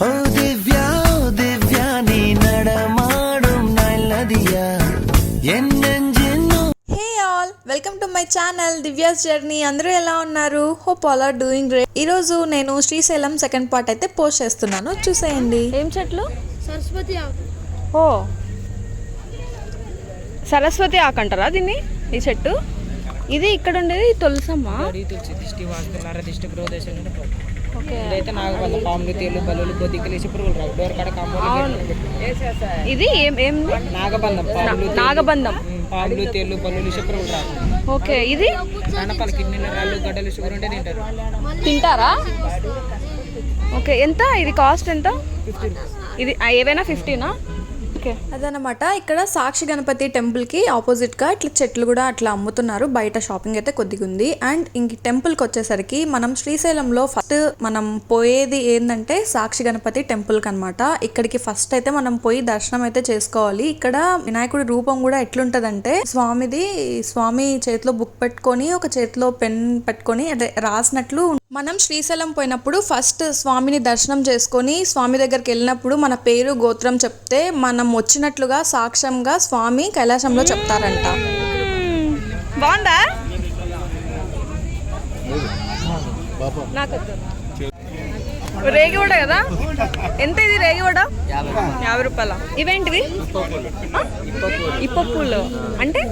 ఓ దివ్యా నీ నడమాடும் నల్లదియా hey all, welcome to my channel Divya's journey. అందరూ ఎలా ఉన్నారు? Hope all are doing great. ఈరోజు నేను శ్రీశైలం సెకండ్ పార్ట్ అయితే పోస్ట్ చేస్తున్నాను, చూసేయండి. ఏం చెట్లు? సరస్వతి ఆకు. ఓ సరస్వతి ఆకు అంటారా దీన్ని? ఈ చెట్టు ఇది ఇక్కడ ఉండేది తులసమ్మ. ఇది నాగబంధం. పాములు తేళ్లు పల్లులు శుభ్రం రాదు. ఓకే, ఇది కిడ్నీల రాళ్ళు గడ్డలు షుగర్ ఉంటే తింటారా? ఓకే, ఎంత ఇది కాస్ట్? ఎంత ఇది? ఏవైనా 15నా? అదనమాట. ఇక్కడ సాక్షి గణపతి టెంపుల్ కి ఆపోజిట్ గా ఇట్లా చెట్లు కూడా అట్లా అమ్ముతున్నారు. బయట షాపింగ్ అయితే కొద్దిగా ఉంది. అండ్ ఇంక టెంపుల్ కి వచ్చేసరికి మనం శ్రీశైలంలో ఫస్ట్ మనం పోయేది ఏంటంటే సాక్షి గణపతి టెంపుల్ కి అనమాట. ఇక్కడికి ఫస్ట్ అయితే మనం పోయి దర్శనం అయితే చేసుకోవాలి. ఇక్కడ వినాయకుడి రూపం కూడా ఎట్లుంటదంటే స్వామి చేతిలో బుక్ పెట్టుకొని ఒక చేతిలో పెన్ పెట్టుకొని అదే రాసినట్లు. మనం శ్రీశైలం పోయినప్పుడు ఫస్ట్ స్వామిని దర్శనం చేసుకొని స్వామి దగ్గరికి వెళ్ళినప్పుడు మన పేరు గోత్రం చెప్తే మనం వచ్చినట్లుగా సాక్ష్యంగా స్వామి కైలాసంలో చెప్తారంట. బాగుందా? రేగివడ కదా? ఎంత ఇది రేగివడ? 50 రూపాయల. ఇవేంటివి? ఇప్పప్పులు అంటే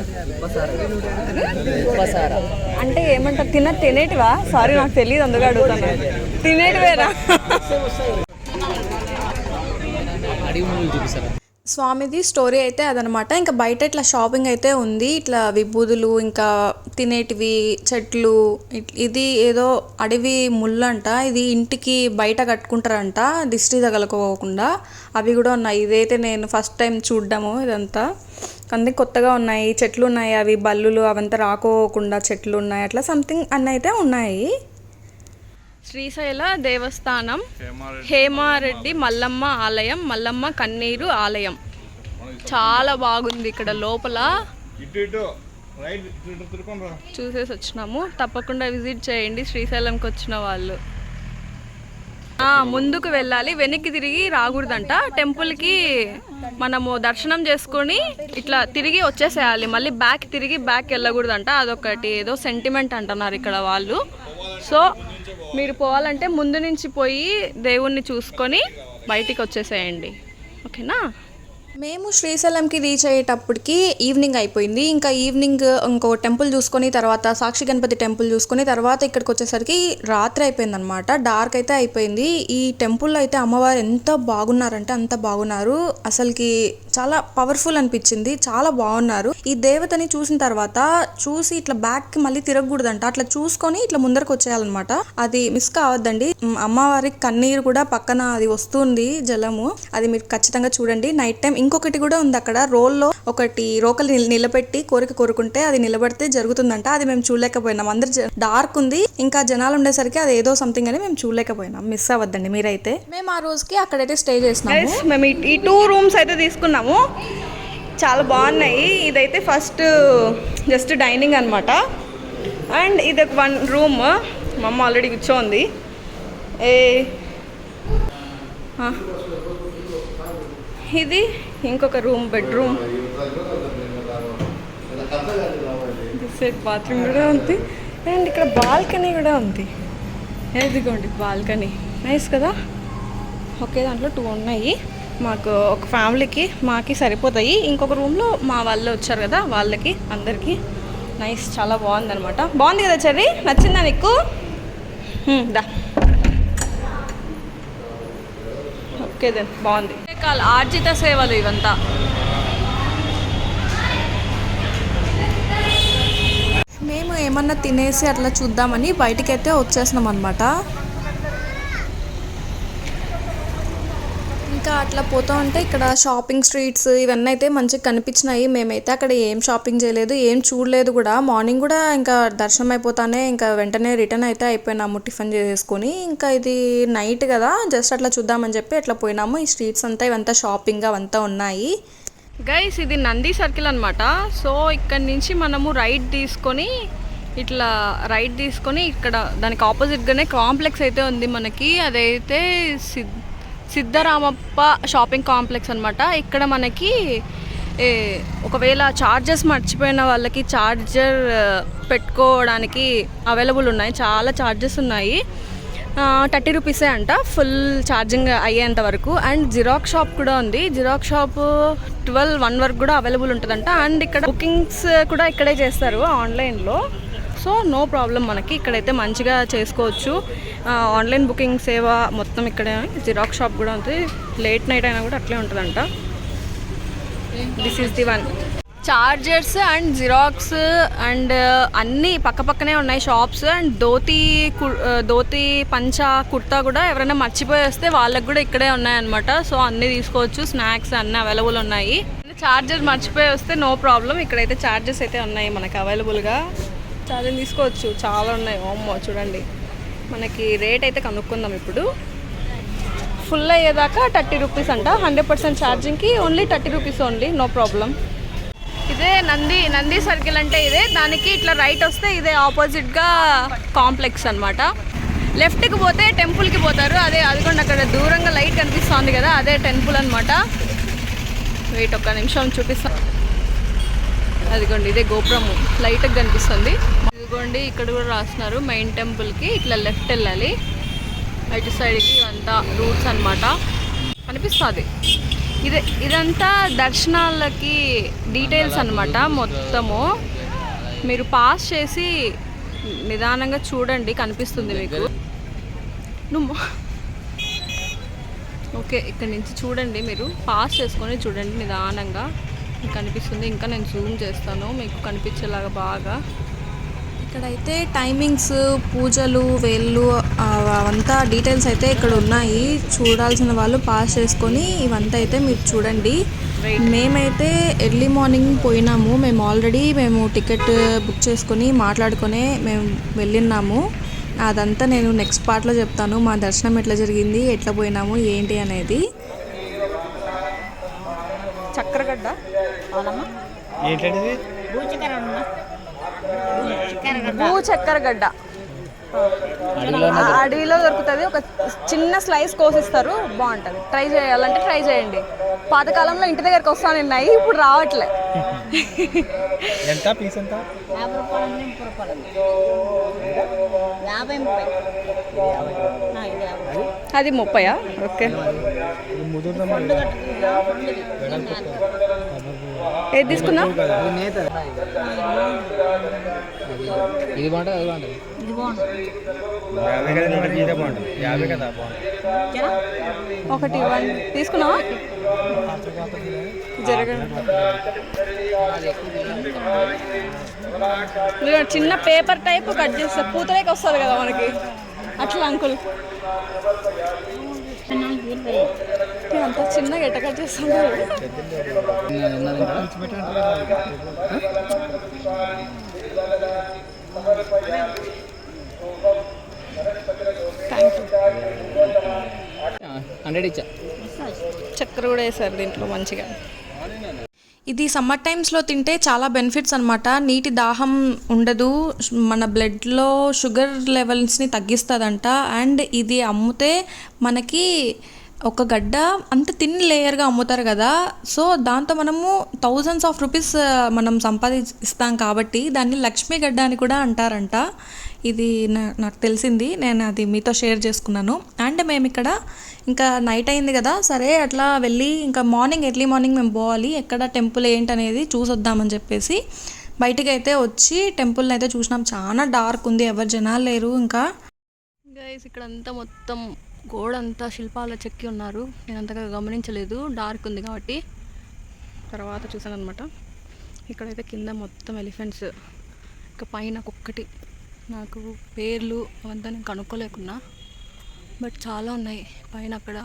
అంటే ఏమంటారు? తినేటివా? సారీ నాకు తెలియదు, అందుకు అడుగుతాను. తినేటివేనా? స్వామిది స్టోరీ అయితే అదనమాట. ఇంకా బయట ఇట్లా షాపింగ్ అయితే ఉంది. ఇట్లా విభూదులు, ఇంకా తినేటివి, చెట్లు. ఇది ఏదో అడవి ముళ్ళు అంట. ఇది ఇంటికి బయట కట్టుకుంటారంట దిష్టి తగలకోకుండా. అవి కూడా ఉన్నాయి. ఇదైతే నేను ఫస్ట్ టైం చూడ్డము. ఇదంతా అందుకే కొత్తగా ఉన్నాయి. చెట్లు ఉన్నాయి, అవి బల్లులు అవంతా రాకోకుండా చెట్లు ఉన్నాయి. అట్లా సంథింగ్ అన్నీ అయితే ఉన్నాయి. శ్రీశైల దేవస్థానం, హేమారెడ్డి మల్లమ్మ ఆలయం, మల్లమ్మ కన్నీరు ఆలయం. చాలా బాగుంది. ఇక్కడ లోపల చూసేసి వచ్చినాము. తప్పకుండా విజిట్ చేయండి శ్రీశైలంకి వచ్చిన వాళ్ళు. ముందుకు వెళ్ళాలి, వెనక్కి తిరిగి రాకూడదంట. టెంపుల్కి మనము దర్శనం చేసుకొని ఇట్లా తిరిగి వచ్చేసేయాలి. మళ్ళీ తిరిగి బ్యాక్ వెళ్ళకూడదంట. అదొకటి ఏదో సెంటిమెంట్ అంటున్నారు ఇక్కడ వాళ్ళు. సో మీరు పోవాలంటే ముందు నుంచి పోయి దేవుణ్ణి చూసుకొని బయటికి వచ్చేసేయండి, ఓకేనా? మేము శ్రీశైలంకి రీచ్ అయ్యేటప్పటికి ఈవినింగ్ అయిపోయింది. ఇంకా ఈవినింగ్ ఇంకో టెంపుల్ చూసుకొని తర్వాత సాక్షి గణపతి టెంపుల్ చూసుకొని తర్వాత ఇక్కడికి వచ్చేసరికి రాత్రి అయిపోయింది అనమాట. డార్క్ అయితే అయిపోయింది. ఈ టెంపుల్లో అయితే అమ్మవారు ఎంత బాగున్నారంటే అంత బాగున్నారు. అసలుకి చాలా పవర్ఫుల్ అనిపించింది. చాలా బాగున్నారు. ఈ దేవతని చూసిన తర్వాత చూసి ఇట్లా బ్యాక్కి మళ్ళీ తిరగకూడదంట. అట్లా చూసుకొని ఇట్లా ముందరకు వచ్చేయాలన్నమాట. అది మిస్ కావద్దండి. అమ్మవారి కన్నీరు కూడా పక్కన అది వస్తుంది, జలము. అది మీరు ఖచ్చితంగా చూడండి. నైట్ టైం ఇంకొకటి కూడా ఉంది అక్కడ. రోల్లో ఒకటి రోకలు నిలబెట్టి కోరిక కోరుకుంటే అది నిలబడితే జరుగుతుందంట. అది మేము చూడలేకపోయినాం. అందరు డార్క్ ఉంది, ఇంకా జనాలు ఉండేసరికి అది ఏదో సంథింగ్ అని మేము చూడలేకపోయినాం. మిస్ అవ్వద్దండి మీరైతే. మేము ఆ రోజుకి అక్కడైతే స్టే చేసినాము. మేము ఈ 2 రూమ్స్ అయితే తీసుకున్నాము. చాలా బాగున్నాయి. ఇదైతే ఫస్ట్ జస్ట్ డైనింగ్ అనమాట. అండ్ ఇది 1 రూమ్. మా అమ్మ ఆల్రెడీ కూర్చోంది. ఇది ఇంకొక రూమ్, బెడ్రూమ్. బాత్రూమ్ కూడా ఉంది. అండ్ ఇక్కడ బాల్కనీ కూడా ఉంది. ఎదిగోండి బాల్కనీ, నైస్ కదా? ఓకే, దాంట్లో 2 ఉన్నాయి. మాకు ఒక ఫ్యామిలీకి మాకి సరిపోతాయి. ఇంకొక రూమ్లో మా వాళ్ళు వచ్చారు కదా, వాళ్ళకి అందరికీ. నైస్, చాలా బాగుంది అనమాట. బాగుంది కదా చెర్రీ? నచ్చిందా నీకు? దా, ఓకే దెన్, బాగుంది. ఆర్జిత సేవలు ఇవంతా. మేము ఏమన్నా తినేసి అట్లా చూద్దామని బయటికైతే వచ్చేసినాం అనమాట. ఇంకా అట్లా పోతూ ఉంటే ఇక్కడ షాపింగ్ స్ట్రీట్స్ ఇవన్నీ అయితే మంచిగా కనిపించినాయి. మేమైతే అక్కడ ఏం షాపింగ్ చేయలేదు, ఏం చూడలేదు కూడా. మార్నింగ్ కూడా ఇంకా దర్శనం అయిపోతానే ఇంకా వెంటనే రిటర్న్ అయితే అయిపోయినాము టిఫిన్ చేసేసుకొని. ఇంకా ఇది నైట్ కదా, జస్ట్ అట్లా చూద్దామని చెప్పి అట్లా పోయినాము. ఈ స్ట్రీట్స్ అంతా ఇవంతా షాపింగ్ అవంతా ఉన్నాయి. గైస్, ఇది నంది సర్కిల్ అనమాట. సో ఇక్కడ నుంచి మనము రైట్ తీసుకొని ఇక్కడ దానికి ఆపోజిట్గానే కాంప్లెక్స్ అయితే ఉంది మనకి. అదైతే సిద్ధరామప్ప షాపింగ్ కాంప్లెక్స్ అనమాట. ఇక్కడ మనకి ఒకవేళ ఛార్జర్స్ మర్చిపోయిన వాళ్ళకి ఛార్జర్ పెట్టుకోవడానికి అవైలబుల్ ఉన్నాయి. చాలా ఛార్జెస్ ఉన్నాయి. 30 రూపీసే అంట ఫుల్ ఛార్జింగ్ అయ్యేంత వరకు. అండ్ జిరాక్స్ షాప్ కూడా ఉంది. జిరాక్స్ షాప్ 12-1 వరకు కూడా అవైలబుల్ ఉంటుందంట. అండ్ ఇక్కడ బుకింగ్స్ కూడా ఇక్కడే చేస్తారు ఆన్లైన్లో. సో నో ప్రాబ్లం, మనకి ఇక్కడైతే మంచిగా చేసుకోవచ్చు. ఆన్లైన్ బుకింగ్ సేవ మొత్తం ఇక్కడే. జిరాక్స్ షాప్ కూడా ఉంది. లేట్ నైట్ అయినా కూడా అట్లే ఉంటుందంట. This is the one. Chargers and xerox and అన్నీ పక్కపక్కనే ఉన్నాయి షాప్స్. అండ్ ధోతి పంచా కుర్తా కూడా ఎవరైనా మర్చిపోయి వస్తే వాళ్ళకి కూడా ఇక్కడే ఉన్నాయన్నమాట. సో అన్నీ తీసుకోవచ్చు. స్నాక్స్ అన్నీ అవైలబుల్ ఉన్నాయి. చార్జర్ మర్చిపోయి వస్తే నో ప్రాబ్లం, ఇక్కడైతే చార్జెస్ అయితే ఉన్నాయి మనకి అవైలబుల్గా. చార్జర్ తీసుకోవచ్చు, చాలా ఉన్నాయి. ఓమ్మో చూడండి, మనకి రేట్ అయితే కనుక్కుందాం ఇప్పుడు. ఫుల్ అయ్యేదాకా 30 రూపీస్ అంట. 100% ఛార్జింగ్కి only 30 rupees only, no problem. ఇదే నంది సర్కిల్ అంటే ఇదే. దానికి ఇట్లా రైట్ వస్తే ఇదే ఆపోజిట్గా కాంప్లెక్స్ అనమాట. లెఫ్ట్కి పోతే టెంపుల్కి పోతారు. అదిగోండి అక్కడ దూరంగా లైట్ కనిపిస్తుంది కదా, అదే టెంపుల్ అనమాట. వెయిట్ ఒక్క నిమిషం చూపిస్తాను. అదిగోండి ఇదే గోపురము లైట్గా కనిపిస్తుంది. ఇదిగోండి ఇక్కడ కూడా రాస్తున్నారు మెయిన్ టెంపుల్కి ఇట్లా లెఫ్ట్ వెళ్ళాలి. ఇటు సైడ్కి ఇవంతా రూట్స్ అనమాట కనిపిస్తుంది. ఇదంతా దర్శనాలకి డీటెయిల్స్ అనమాట. మొత్తము మీరు పాస్ చేసి నిదానంగా చూడండి, కనిపిస్తుంది మీకు. ఓకే, ఇక్కడ నుంచి చూడండి, మీరు పాస్ చేసుకొని చూడండి నిదానంగా, మీకు కనిపిస్తుంది. ఇంకా నేను జూమ్ చేస్తాను మీకు కనిపించేలాగా బాగా. ఇక్కడైతే టైమింగ్స్, పూజలు, వేళ్ళు అవంతా డీటెయిల్స్ అయితే ఇక్కడ ఉన్నాయి. చూడాల్సిన వాళ్ళు పాస్ చేసుకొని ఇవంతా అయితే మీరు చూడండి. మేమైతే ఎర్లీ మార్నింగ్ పోయినాము. మేము టికెట్ బుక్ చేసుకొని మాట్లాడుకొని మేము వెళ్ళినాము. అదంతా నేను నెక్స్ట్ పార్ట్లో చెప్తాను. మా దర్శనం ఎట్లా జరిగింది, ఎట్లా పోయినాము, ఏంటి అనేది. చక్రగడ్డ భూచక్కెరగడ్డ అడవిలో దొరుకుతుంది. ఒక చిన్న స్లైస్ కోసిస్తారు, బాగుంటుంది. ట్రై చేయాలంటే ట్రై చేయండి. పాతకాలంలో ఇంటి దగ్గరికి వస్తాను ఉన్నాయి, ఇప్పుడు రావట్లే. అది 30. ఓకే, ఏది తీసుకున్నా? ఇది బాగుంటుంది, అది బాగుంటుంది. ఒకటి ఇవ్వండి. తీసుకున్నావా? చిన్న పేపర్ టైప్ కట్ చేస్తే పూతలేక వస్తుంది కదా మనకి, అట్లా అంకుల్. అంత చిన్నగా ఎట్ట కట్ చేస్తున్నారు. చక్కెర కూడా వేసారు దీంట్లో మంచిగా. ఇది సమ్మర్ టైమ్స్లో తింటే చాలా బెనిఫిట్స్ అనమాట. నీటి దాహం ఉండదు, మన బ్లడ్లో షుగర్ లెవెల్స్ని తగ్గిస్తుందంట. అండ్ ఇది అమ్మితే మనకి ఒక గడ్డ అంత తిన్ లేయర్గా అమ్ముతారు కదా, సో దాంతో మనము థౌజండ్స్ ఆఫ్ రూపీస్ మనం సంపాదిస్తాం కాబట్టి దాన్ని లక్ష్మీ గడ్డ అని కూడా అంటారంట. ఇది నాకు తెలిసింది, నేను అది మీతో షేర్ చేసుకున్నాను. అండ్ మేము ఇక్కడ ఇంకా నైట్ అయింది కదా, సరే అట్లా వెళ్ళి ఇంకా ఎర్లీ మార్నింగ్ మేము పోవాలి, ఎక్కడ టెంపుల్ ఏంటనేది చూసొద్దామని చెప్పేసి బయటికి అయితే వచ్చి టెంపుల్ని అయితే చూసినాం. చాలా డార్క్ ఉంది, ఎవరు జనాలు లేరు. ఇంకా గైస్ ఇక్కడ అంతా మొత్తం గోడ అంతా శిల్పాలు చెక్కి ఉన్నారు. నేను అంతగా గమనించలేదు, డార్క్ ఉంది కాబట్టి. తర్వాత చూసాను అనమాట. ఇక్కడైతే కింద మొత్తం ఎలిఫెంట్స్, ఇక పైన ఒక్కొక్కటి నాకు పేర్లు అవంతా నేను కనుక్కోలేకున్నా, బట్ చాలా ఉన్నాయి పైన. అక్కడ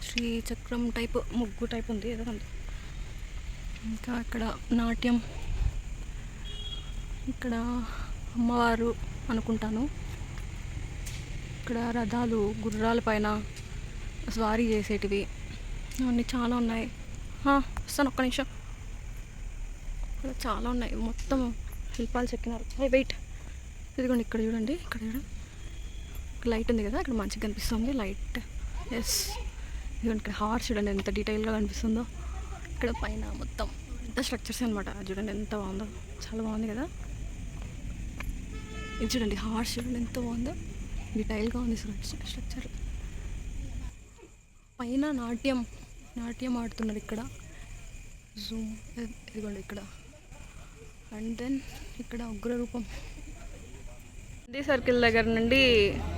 శ్రీచక్రం టైప్ ముగ్గు టైప్ ఉంది ఏదో ఉంది. ఇంకా ఇక్కడ నాట్యం, ఇక్కడ అమ్మవారు అనుకుంటాను. ఇక్కడ రథాలు, గుర్రాల పైన స్వారీ చేసేటివి అన్నీ చాలా ఉన్నాయి. వస్తాను ఒక్క నిమిషం. ఇక్కడ చాలా ఉన్నాయి, మొత్తం శిల్పాలు చెక్కినారు. వెయిట్, ఇదిగోండి ఇక్కడ చూడండి, ఇక్కడ చూడండి లైట్ ఉంది కదా, అక్కడ మంచిగా కనిపిస్తుంది లైట్. ఎస్, ఇదిగోండి ఇక్కడ హార్స్ చూడండి ఎంత డీటెయిల్గా కనిపిస్తుందో. ఇక్కడ పైన మొత్తం ఎంత స్ట్రక్చర్స్ అనమాట. చూడండి ఎంత బాగుందో, చాలా బాగుంది కదా. ఇది చూడండి హార్స్ చూడండి ఎంత బాగుందో, డీటెయిల్గా ఉంది స్ట్రక్చర్. పైన నాట్యం ఆడుతున్నారు ఇక్కడ. జూమ్ ఇదిగోండి ఇక్కడ. అండ్ దెన్ ఇక్కడ ఉగ్రరూపం. గాంధీ సర్కిల్ దగ్గర నుండి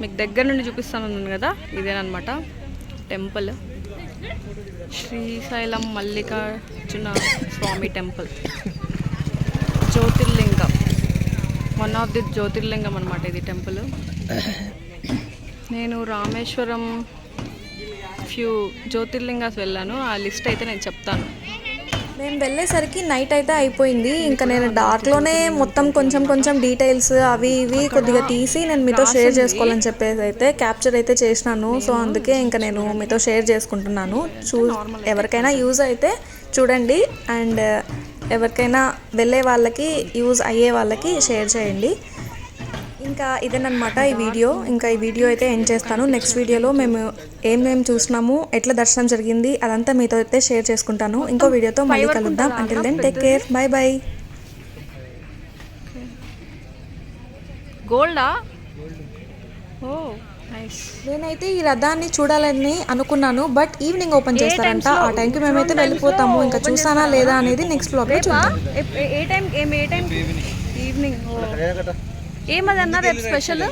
మీకు దగ్గర నుండి చూపిస్తాను కదా, ఇదేనమాట టెంపుల్. శ్రీశైలం మల్లికార్జున స్వామి టెంపుల్, జ్యోతిర్లింగం, వన్ ఆఫ్ ది జ్యోతిర్లింగం అనమాట ఇది టెంపుల్. నేను రామేశ్వరం ఫ్యూ జ్యోతిర్లింగాస్ వెళ్ళాను, ఆ లిస్ట్ అయితే నేను చెప్తాను. మేము వెళ్ళేసరికి నైట్ అయితే అయిపోయింది. ఇంకా నేను డార్క్లోనే మొత్తం కొంచెం డీటెయిల్స్ అవి ఇవి కొద్దిగా తీసి నేను మీతో షేర్ చేసుకోవాలని చెప్పేసి అయితే క్యాప్చర్ అయితే చేసినాను. సో అందుకే ఇంకా నేను మీతో షేర్ చేసుకుంటున్నాను. ఎవరికైనా యూజ్ అయితే చూడండి, అండ్ ఎవరికైనా వెళ్ళే వాళ్ళకి యూజ్ అయ్యే వాళ్ళకి షేర్ చేయండి. ఇంకా ఇదేనమాట ఈ వీడియో. ఇంకా ఈ వీడియో అయితే ఎండ్ చేస్తాను. నెక్స్ట్ వీడియోలో మేము ఏమేమి చూసినాము, ఎట్లా దర్శనం జరిగింది అదంతా మీతో అయితే షేర్ చేసుకుంటాను. ఇంకో వీడియోతో మళ్ళీ కలుద్దాం. Until then take care, bye bye. గోల్డా? ఓ నైస్. నేనైతే ఈ రథాన్ని చూడాలని అనుకున్నాను, బట్ ఈవినింగ్ ఓపెన్ చేస్తారంట. ఆ టైంకి మేమైతే వెళ్ళిపోతాము. ఇంకా చూసానా లేదా అనేది నెక్స్ట్ బ్లాగ్లో చూద్దాం. ఏ టైం ఈవినింగ్. ఏమదన్నా రేపు స్పెషల్?